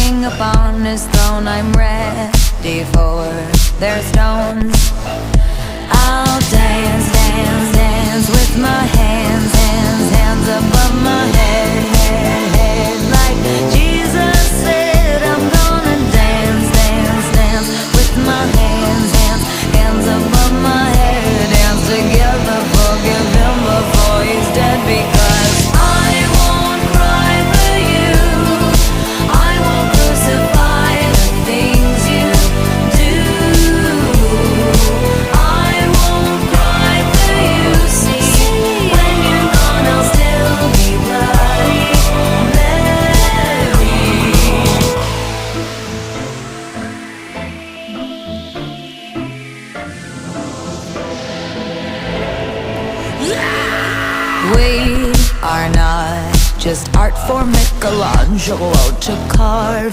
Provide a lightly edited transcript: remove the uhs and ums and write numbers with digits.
king upon his throne. I'm ready for their stones. I'll dance, dance, dance with my hands, hands, hands above my head, head, head. Like Jesus said, I'm gonna dance, dance, dance with my hands, hands, hands above my head. Dance together, forgive him before he's dead, because I won't cry for you. I won't crucify the things you do. I won't cry for you, see. When you're gone, I'll still be bloody Mary. We are not just art for Michelangelo to carve.